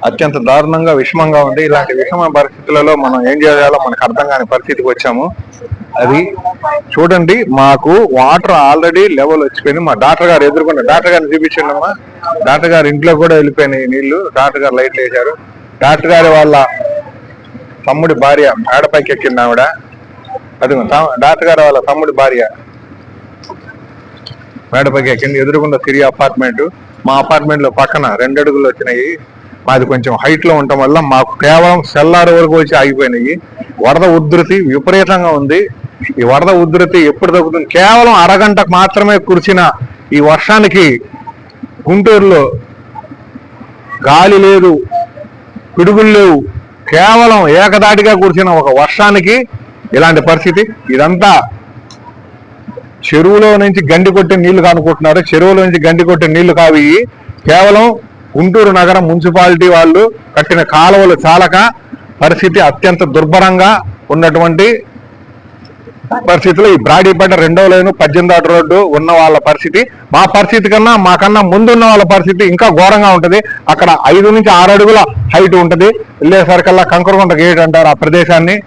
అత్యంత దారుణంగా విషమంగా ఉంది. ఇలాంటి విషమ పరిస్థితులలో మనం ఏం చేయాలో మనకు అర్థం కాని పరిస్థితికి వచ్చాము. అది చూడండి, మాకు వాటర్ ఆల్రెడీ లెవెల్ వచ్చిపోయింది. మా డాక్టర్ గారు ఎదుర్కొన్న డాక్టర్ గారిని చూపించండమ్మా. డాక్టర్ గారు ఇంట్లో కూడా వెళ్ళిపోయినాయి నీళ్లు. డాక్టర్ గారు లైట్లు వేశారు. డాక్టర్ గారి వాళ్ళ తమ్ముడి భార్య మేడపైకి ఎక్కింది ఆవిడ. అది డాక్టర్ గారు వాళ్ళ తమ్ముడి భార్య మేడపైకి ఎక్కింది. ఎదురుకుండా సిరి అపార్ట్మెంట్. మా అపార్ట్మెంట్ లో పక్కన 2 అడుగులు వచ్చినాయి. మాది కొంచెం హైట్ లో ఉండటం వల్ల మాకు కేవలం సెల్లార్ వరకు వచ్చి ఆగిపోయినాయి. వరద ఉధృతి విపరీతంగా ఉంది. ఈ వరద ఉధృతి ఎప్పుడు తగ్గుతుంది? కేవలం అరగంటకు మాత్రమే కురిసిన ఈ వర్షానికి గుంటూరులో గాలి లేదు, పిడుగులు లేవు. కేవలం ఏకదాటిగా కురిసిన ఒక వర్షానికి ఇలాంటి పరిస్థితి. ఇదంతా చెరువులో నుంచి గండి కొట్టే నీళ్లు కానుకుంటున్నారు. చెరువులో నుంచి గండి కొట్టే నీళ్లు కావి. కేవలం గుంటూరు నగరం మున్సిపాలిటీ వాళ్ళు కట్టిన కాలువలు చాలక పరిస్థితి అత్యంత దుర్భరంగా ఉన్నటువంటి పరిస్థితిలో ఈ బ్రాడీపేట 2వ లైను 18వ రోడ్డు ఉన్న వాళ్ళ పరిస్థితి మా పరిస్థితి కన్నా మాకన్నా ముందున్న వాళ్ళ పరిస్థితి ఇంకా ఘోరంగా ఉంటుంది. అక్కడ 5 నుంచి 6 అడుగుల హైట్ ఉంటుంది. వెళ్ళేసరికల్లా కంకరగుంట గేట్ అంటారు ఆ ప్రదేశాన్ని.